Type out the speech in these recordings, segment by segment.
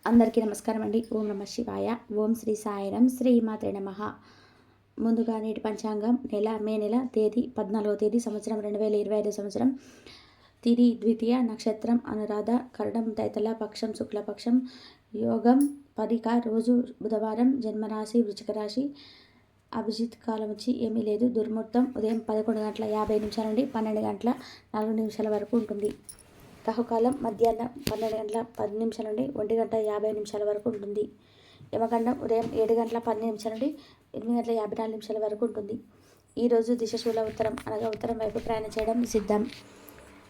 అందరికీ నమస్కారం అండి. ఓం నమ శివాయ. ఓం శ్రీ సాయిరం. శ్రీమాత్రే నమః. ముందుగా నేటి పంచాంగం మే నెల తేదీ 14వ తేదీ సంవత్సరం 2025 సంవత్సరం. తిథి ద్వితీయ, నక్షత్రం అనురాధ, కరణం తైతల, పక్షం శుక్లపక్షం, యోగం పరిక, రోజు బుధవారం, జన్మరాశి వృశ్చిక రాశి. అభిజిత్ కాలం వచ్చి ఏమీ లేదు. దుర్ముహూర్తం ఉదయం 11:50 నుండి 12:04 వరకు ఉంటుంది. రాహుకాలం మధ్యాహ్నం 12:10 నుండి 1:50 వరకు ఉంటుంది. యమగండం ఉదయం 7:12 నుండి 8:54 వరకు ఉంటుంది. ఈరోజు దిశశూల ఉత్తరం అనగా ఉత్తరం వైపు ప్రయాణం చేయడం నిషిద్ధం.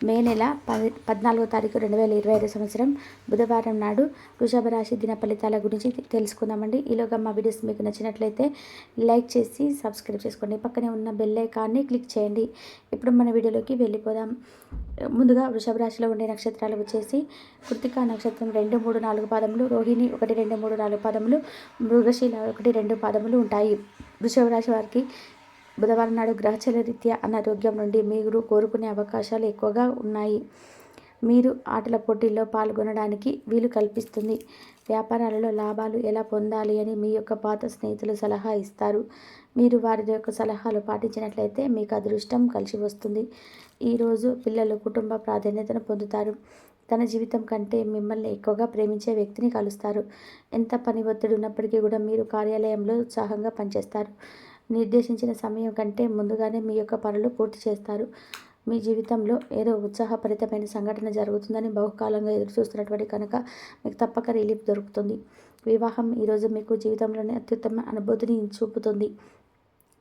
మే నెల 14వ తారీఖు 2025 సంవత్సరం బుధవారం నాడు వృషభ రాశి దిన ఫలితాల గురించి తెలుసుకుందామండి. ఈలోగా మా వీడియోస్ మీకు నచ్చినట్లయితే లైక్ చేసి సబ్స్క్రైబ్ చేసుకోండి. పక్కనే ఉన్న బెల్ ఐకాన్ని క్లిక్ చేయండి. ఇప్పుడు మన వీడియోలోకి వెళ్ళిపోదాం. ముందుగా వృషభ రాశిలో ఉండే నక్షత్రాలు వచ్చేసి కృతికా నక్షత్రం 2, 3, 4 పాదములు, రోహిణి 1, 2, 3, 4 పాదములు, మృగశీల 1, 2 పాదములు ఉంటాయి. వృషభ రాశి వారికి బుధవారం నాడు గ్రహచల రీత్యా అనారోగ్యం నుండి మీరు కోరుకునే అవకాశాలు ఎక్కువగా ఉన్నాయి. మీరు ఆటల పోటీల్లో పాల్గొనడానికి వీలు కల్పిస్తుంది. వ్యాపారాలలో లాభాలు ఎలా పొందాలి అని మీ యొక్క పాత స్నేహితులు సలహా ఇస్తారు. మీరు వారి యొక్క సలహాలు పాటించినట్లయితే మీకు అదృష్టం కలిసి వస్తుంది. ఈరోజు పిల్లలు కుటుంబ ప్రాధాన్యతను పొందుతారు. తన జీవితం కంటే మిమ్మల్ని ఎక్కువగా ప్రేమించే వ్యక్తిని కలుస్తారు. ఎంత పని ఒత్తిడి ఉన్నప్పటికీ కూడా మీరు కార్యాలయంలో ఉత్సాహంగా పనిచేస్తారు. నిర్దేశించిన సమయం కంటే ముందుగానే మీ యొక్క పనులు పూర్తి చేస్తారు. మీ జీవితంలో ఏదో ఉత్సాహభరితమైన సంఘటన జరుగుతుందని బహుకాలంగా ఎదురుచూస్తున్నటువంటి కనుక మీకు తప్పక రిలీఫ్ దొరుకుతుంది. వివాహం ఈరోజు మీకు జీవితంలోనే అత్యుత్తమ అనుభూతిని చూపుతుంది.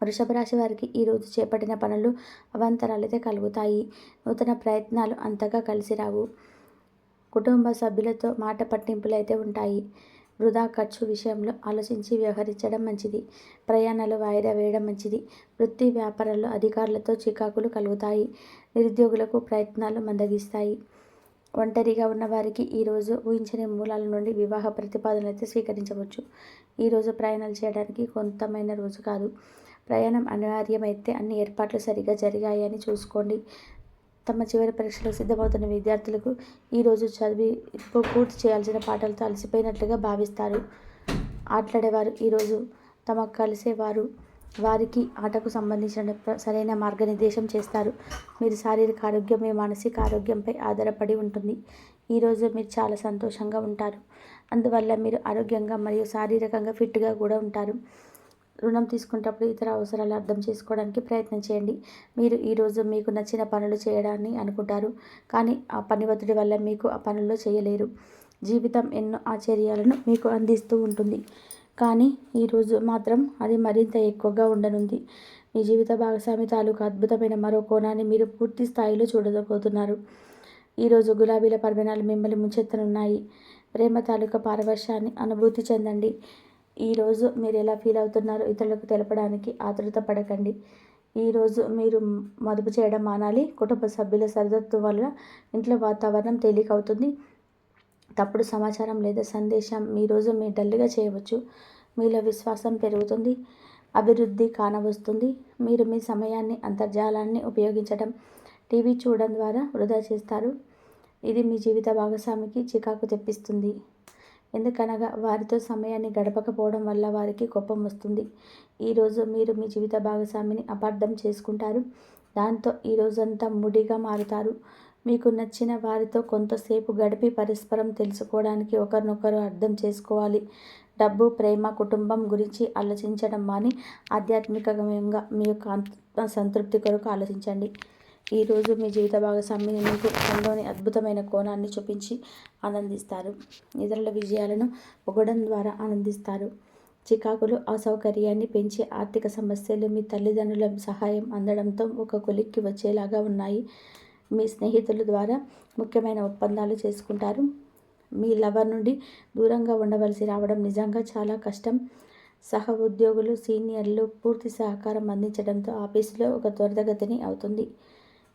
వృషభ రాశి వారికి ఈరోజు చేపట్టిన పనులు అవాంతరాలైతే కలుగుతాయి. నూతన ప్రయత్నాలు అంతగా కలిసి రావు. కుటుంబ సభ్యులతో మాట పట్టింపులు అయితే ఉంటాయి. వృధా ఖర్చు విషయంలో ఆలోచించి వ్యవహరించడం మంచిది. ప్రయాణాలు వాయిదా వేయడం మంచిది. వృత్తి వ్యాపారాల్లో అధికారులతో చికాకులు కలుగుతాయి. నిరుద్యోగులకు ప్రయత్నాలు మందగిస్తాయి. ఒంటరిగా ఉన్నవారికి ఈరోజు ఊహించని మూలాల నుండి వివాహ ప్రతిపాదనలు అయితే స్వీకరించవచ్చు. ఈరోజు ప్రయాణాలు చేయడానికి కొంతమైన రోజు కాదు. ప్రయాణం అనివార్యమైతే అన్ని ఏర్పాట్లు సరిగా జరిగాయని చూసుకోండి. తమ చివరి పరీక్షలకు సిద్ధమవుతున్న విద్యార్థులకు ఈరోజు చదివి పూర్తి చేయాల్సిన పాఠాలతో అలసిపోయినట్లుగా భావిస్తారు. ఆటలాడేవారు ఈరోజు తమకు కలిసేవారు వారికి ఆటకు సంబంధించిన సరైన మార్గనిర్దేశం చేస్తారు. మీరు శారీరక ఆరోగ్యం మీ మానసిక ఆరోగ్యంపై ఆధారపడి ఉంటుంది. ఈరోజు మీరు చాలా సంతోషంగా ఉంటారు. అందువల్ల మీరు ఆరోగ్యంగా మరియు శారీరకంగా ఫిట్గా కూడా ఉంటారు. రుణం తీసుకునేటప్పుడు ఇతర అవసరాలు అర్థం చేసుకోవడానికి ప్రయత్నం చేయండి. మీరు ఈరోజు మీకు నచ్చిన పనులు చేయడాన్ని అనుకుంటారు, కానీ ఆ పని ఒత్తిడి వల్ల మీకు ఆ పనుల్లో చేయలేరు. జీవితం ఎన్నో ఆశ్చర్యాలను మీకు అందిస్తూ ఉంటుంది, కానీ ఈరోజు మాత్రం అది మరింత ఎక్కువగా ఉండనుంది. మీ జీవిత భాగస్వామి తాలూకు అద్భుతమైన మరో కోణాన్ని మీరు పూర్తి స్థాయిలో చూడబోతున్నారు. ఈరోజు గులాబీల పరిమాణాలు మిమ్మల్ని ముంచెత్తనున్నాయి. ప్రేమ తాలూకా పారవశ్యాన్ని అనుభూతి చెందండి. ఈరోజు మీరు ఎలా ఫీల్ అవుతున్నారో ఇతరులకు తెలపడానికి ఆతృత పడకండి. ఈరోజు మీరు మదుపు చేయడం మానాలి. కుటుంబ సభ్యుల సరిదత్వం వల్ల ఇంట్లో వాతావరణం తేలికవుతుంది. తప్పుడు సమాచారం లేదా సందేశం ఈరోజు మీ డల్గా చేయవచ్చు. మీలో విశ్వాసం పెరుగుతుంది. అభివృద్ధి కానవస్తుంది. మీరు మీ సమయాన్ని అంతర్జాలాన్ని ఉపయోగించడం, టీవీ చూడడం ద్వారా వృధా చేస్తారు. ఇది మీ జీవిత భాగస్వామికి చికాకు తెప్పిస్తుంది. ఎందుకనగా వారితో సమయాన్ని గడపకపోవడం వల్ల వారికి కోపం వస్తుంది. ఈరోజు మీరు మీ జీవిత భాగస్వామిని అపార్థం చేసుకుంటారు. దాంతో ఈ రోజంతా ముడిగా మారుతారు. మీకు నచ్చిన వారితో కొంతసేపు గడిపి పరస్పరం తెలుసుకోవడానికి ఒకరినొకరు అర్థం చేసుకోవాలి. డబ్బు, ప్రేమ, కుటుంబం గురించి ఆలోచించడం మాని ఆధ్యాత్మికంగా మీ యొక్క ఆత్మ సంతృప్తి కొరకు ఆలోచించండి. ఈరోజు మీ జీవిత భాగస్వామి మీకు తనలోని అద్భుతమైన కోణాన్ని చూపించి ఆనందిస్తారు. ఇతరుల విజయాలను పొగడం ద్వారా ఆనందిస్తారు. చికాకులు అసౌకర్యాన్ని పెంచే ఆర్థిక సమస్యలు మీ తల్లిదండ్రుల సహాయం అందడంతో ఒక కొలిక్కి వచ్చేలాగా ఉన్నాయి. మీ స్నేహితుల ద్వారా ముఖ్యమైన ఒప్పందాలు చేసుకుంటారు. మీ లవర్ నుండి దూరంగా ఉండవలసి రావడం నిజంగా చాలా కష్టం. సహ ఉద్యోగులు, సీనియర్లు పూర్తి సహకారం అందించడంతో ఆఫీసులో ఒక త్వరితగతిని అవుతుంది.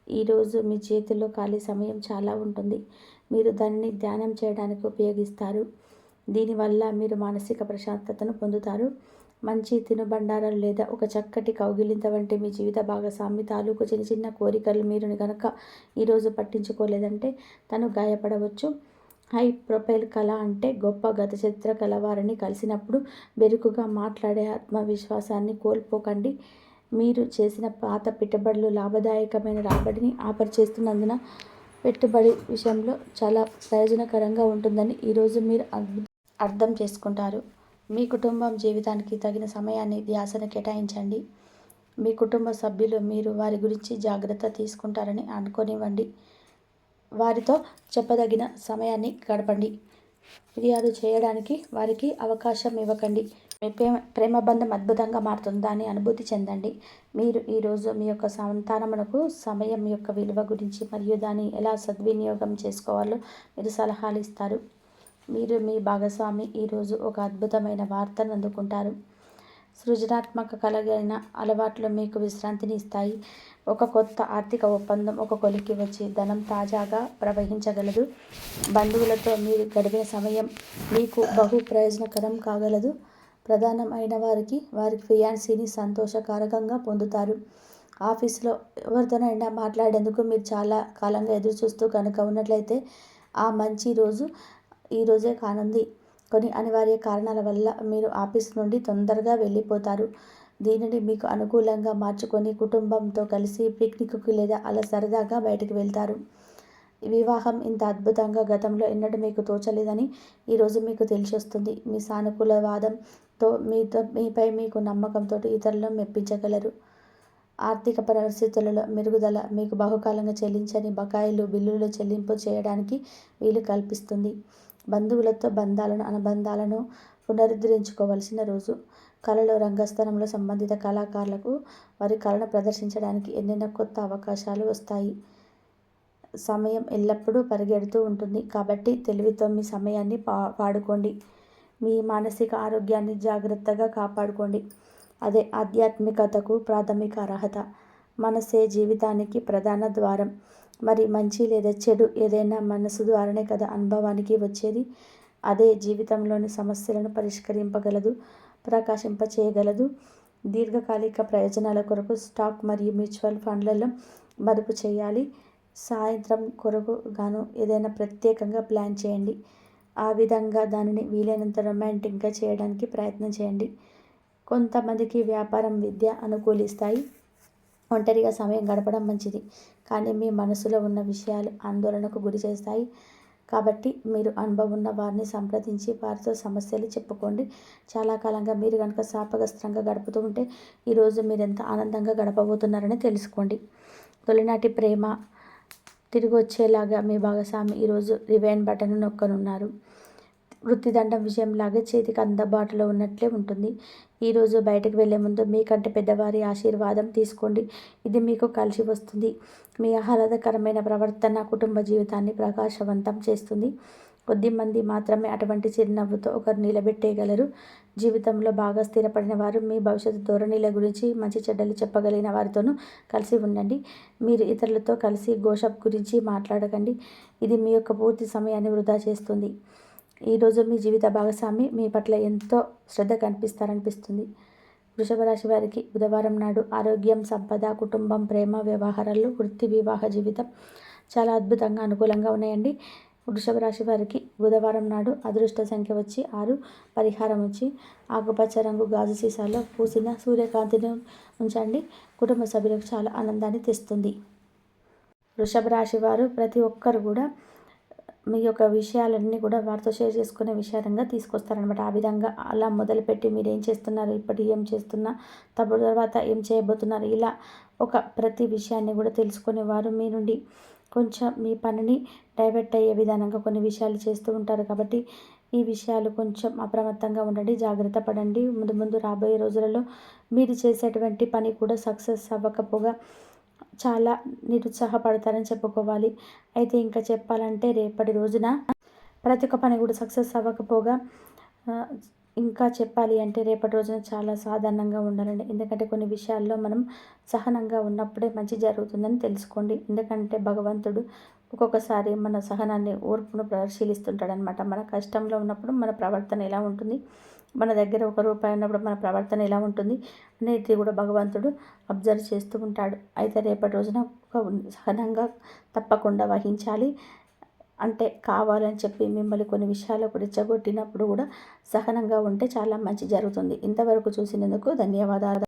ఈరోజు మీ చేతిలో ఖాళీ సమయం చాలా ఉంటుంది. మీరు దానిని ధ్యానం చేయడానికి ఉపయోగిస్తారు. దీనివల్ల మీరు మానసిక ప్రశాంతతను పొందుతారు. మంచి తినుబండారాలు లేదా ఒక చక్కటి కౌగిలింత వంటి మీ జీవిత భాగస్వామి తాలూకు చిన్న చిన్న కోరికలు మీరు కనుక ఈరోజు పట్టించుకోలేదంటే తను గాయపడవచ్చు. హై ప్రొఫైల్ కళ అంటే గొప్ప గతచరిత్ర కలవారిని కలిసినప్పుడు బెరుకుగా మాట్లాడే ఆత్మవిశ్వాసాన్ని కోల్పోకండి. మీరు చేసిన పాత పెట్టుబడులు లాభదాయకమైన రాబడిని ఆఫర్ చేస్తున్నందున పెట్టుబడి విషయంలో చాలా ప్రయోజనకరంగా ఉంటుందని ఈరోజు మీరు అర్థం చేసుకుంటారు. మీ కుటుంబం జీవితానికి తగిన సమయాన్ని ధ్యాసను కేటాయించండి. మీ కుటుంబ సభ్యులు మీరు వారి గురించి జాగ్రత్త తీసుకుంటారని అనుకోనివ్వండి. వారితో చెప్పదగిన సమయాన్ని గడపండి. ఫిర్యాదు చేయడానికి వారికి అవకాశం ఇవ్వకండి. మీ ప్రేమ బంధం అద్భుతంగా మారుతుంది. దాన్ని అనుభూతి చెందండి. మీరు ఈరోజు మీ యొక్క సంతానమునకు సమయం యొక్క విలువ గురించి మరియు దాన్ని ఎలా సద్వినియోగం చేసుకోవాలో మీరు సలహాలు ఇస్తారు. మీరు మీ భాగస్వామి ఈరోజు ఒక అద్భుతమైన వార్తను అందుకుంటారు. సృజనాత్మక కలిగిన అలవాట్లు మీకు విశ్రాంతిని ఇస్తాయి. ఒక కొత్త ఆర్థిక ఒప్పందం ఒక కొలికి వచ్చి ధనం తాజాగా ప్రవహించగలదు. బంధువులతో మీరు గడిపిన సమయం మీకు బహు ప్రయోజనకరం కాగలదు. ప్రధానమైన వారి ఫియాన్సీని సంతోషకారకంగా పొందుతారు. ఆఫీసులో ఎవరితోనైనా మాట్లాడేందుకు మీరు చాలా కాలంగా ఎదురు చూస్తూ కనుక ఉన్నట్లయితే ఆ మంచి రోజు ఈరోజే కానుంది. కొన్ని అనివార్య కారణాల వల్ల మీరు ఆఫీస్ నుండి తొందరగా వెళ్ళిపోతారు. దీనిని మీకు అనుకూలంగా మార్చుకొని కుటుంబంతో కలిసి పిక్నిక్కు లేదా అలా సరదాగా బయటకు వెళ్తారు. వివాహం ఇంత అద్భుతంగా గతంలో ఎన్నడూ మీకు తోచలేదని ఈరోజు మీకు తెలిసి వస్తుంది. మీ సానుకూల వాదంతో మీపై మీకు నమ్మకంతో ఇతరులను మెప్పించగలరు. ఆర్థిక పరిస్థితులలో మెరుగుదల మీకు బహుకాలంగా చెల్లించని బకాయిలు బిల్లులు చెల్లింపు చేయడానికి వీలు కల్పిస్తుంది. బంధువులతో అనుబంధాలను పునరుద్ధరించుకోవలసిన రోజు. కళలో రంగస్థలంలో సంబంధిత కళాకారులకు వారి కళను ప్రదర్శించడానికి ఎన్నెన్నో కొత్త అవకాశాలు వస్తాయి. సమయం ఎల్లప్పుడూ పరిగెడుతూ ఉంటుంది కాబట్టి తెలివితో మీ సమయాన్ని వాడుకోండి. మీ మానసిక ఆరోగ్యాన్ని జాగ్రత్తగా కాపాడుకోండి. అదే ఆధ్యాత్మికతకు ప్రాథమిక అర్హత. మనసే జీవితానికి ప్రధాన ద్వారం. మరి మంచి లేదా చెడు ఏదైనా మనసు ద్వారానే కదా అనుభవానికి వచ్చేది. అదే జీవితంలోని సమస్యలను పరిష్కరింపగలదు, ప్రకాశింపచేయగలదు. దీర్ఘకాలిక ప్రయోజనాల కొరకు స్టాక్ మరియు మ్యూచువల్ ఫండ్లలో మదుపు చేయాలి. సాయంత్రం కొరకు గాను ఏదైనా ప్రత్యేకంగా ప్లాన్ చేయండి. ఆ విధంగా దానిని వీలైనంత రొమాంటిక్గా చేయడానికి ప్రయత్నం చేయండి. కొంతమందికి వ్యాపారం విద్య అనుకూలిస్తాయి. ఒంటరిగా సమయం గడపడం మంచిది. కానీ మీ మనసులో ఉన్న విషయాలు ఆందోళనకు గురి చేస్తాయి. కాబట్టి మీరు అనుభవం ఉన్న వారిని సంప్రదించి వారితో సమస్యలు చెప్పుకోండి. చాలా కాలంగా మీరు కనుక శాపగ్రస్తంగా గడుపుతూ ఉంటే ఈరోజు మీరు ఎంత ఆనందంగా గడపబోతున్నారని తెలుసుకోండి. తొలినాటి ప్రేమ తిరిగి వచ్చేలాగా మీ భాగస్వామి ఈరోజు రివైండ్ బటన్ నొక్కనున్నారు. వృత్తిదండం విషయంలాగే చేతికి అందుబాటులో ఉన్నట్లే ఉంటుంది. ఈరోజు బయటకు వెళ్లే ముందు మీకంటే పెద్దవారి ఆశీర్వాదం తీసుకోండి. ఇది మీకు కలిసి వస్తుంది. మీ ఆహ్లాదకరమైన ప్రవర్తన కుటుంబ జీవితాన్ని ప్రకాశవంతం చేస్తుంది. కొద్దిమంది మాత్రమే అటువంటి చిరునవ్వుతో ఒకరు నిలబెట్టేయగలరు. జీవితంలో బాగా స్థిరపడిన వారు మీ భవిష్యత్తు ధోరణిల గురించి మంచి చెడ్డలు చెప్పగలిగిన వారితోనూ కలిసి ఉండండి. మీరు ఇతరులతో కలిసి గోషప్ గురించి మాట్లాడకండి. ఇది మీ యొక్క పూర్తి సమయాన్ని వృధా చేస్తుంది. ఈరోజు మీ జీవిత భాగస్వామి మీ పట్ల ఎంతో శ్రద్ధ కనిపిస్తారనిపిస్తుంది. వృషభ రాశి వారికి బుధవారం నాడు ఆరోగ్యం, సంపద, కుటుంబం, ప్రేమ వ్యవహారాలు, వృత్తి, వివాహ జీవితం చాలా అద్భుతంగా అనుకూలంగా ఉన్నాయండి. వృషభ రాశి వారికి బుధవారం నాడు అదృష్ట సంఖ్య వచ్చి 6, పరిహారం వచ్చి ఆకుపచ్చ రంగు గాజు సీసాలో పూసిన సూర్యకాంతిని ఉంచండి. కుటుంబ సభ్యులకు చాలా ఆనందాన్ని తెస్తుంది. వృషభ రాశి వారు ప్రతి ఒక్కరు కూడా మీ యొక్క విషయాలన్నీ కూడా వారితో షేర్ చేసుకునే విషయంగా తీసుకొస్తారనమాట. ఆ విధంగా అలా మొదలుపెట్టి మీరు ఏం చేస్తున్నారు, ఇప్పటి ఏం చేస్తున్నా, తర్వాత ఏం చేయబోతున్నారు, ఇలా ఒక ప్రతి విషయాన్ని కూడా తెలుసుకునే వారు మీ నుండి కొంచెం మీ పనిని డైవర్ట్ అయ్యే విధానంగా కొన్ని విషయాలు చేస్తూ ఉంటారు. కాబట్టి ఈ విషయాలు కొంచెం అప్రమత్తంగా ఉండండి, జాగ్రత్త పడండి. ముందు రాబోయే రోజులలో మీరు చేసేటువంటి పని కూడా సక్సెస్ అవ్వకపోగా చాలా నిరుత్సాహపడతారని చెప్పుకోవాలి. అయితే ఇంకా చెప్పాలంటే రేపటి రోజున ప్రతి ఒక్క పని కూడా సక్సెస్ అవ్వకపోగా ఇంకా చెప్పాలి అంటే రేపటి రోజున చాలా సాధారణంగా ఉండాలండి. ఎందుకంటే కొన్ని విషయాల్లో మనం సహనంగా ఉన్నప్పుడే మంచి జరుగుతుందని తెలుసుకోండి. ఎందుకంటే భగవంతుడు ఒక్కొక్కసారి మన సహనాన్ని, ఓర్పును పరిశీలిస్తుంటాడనమాట. మన కష్టంలో ఉన్నప్పుడు మన ప్రవర్తన ఎలా ఉంటుంది, మన దగ్గర ₹1 ఉన్నప్పుడు మన ప్రవర్తన ఎలా ఉంటుంది అనేది కూడా భగవంతుడు అబ్జర్వ్ చేస్తూ ఉంటాడు. అయితే రేపటి రోజున సహనంగా తప్పకుండా వహించాలి. అంటే కావాలని చెప్పి మిమ్మల్ని కొన్ని విషయాలకు రెచ్చగొట్టినప్పుడు కూడా సహనంగా ఉంటే చాలా మంచి జరుగుతుంది. ఇంతవరకు చూసినందుకు ధన్యవాదాలు.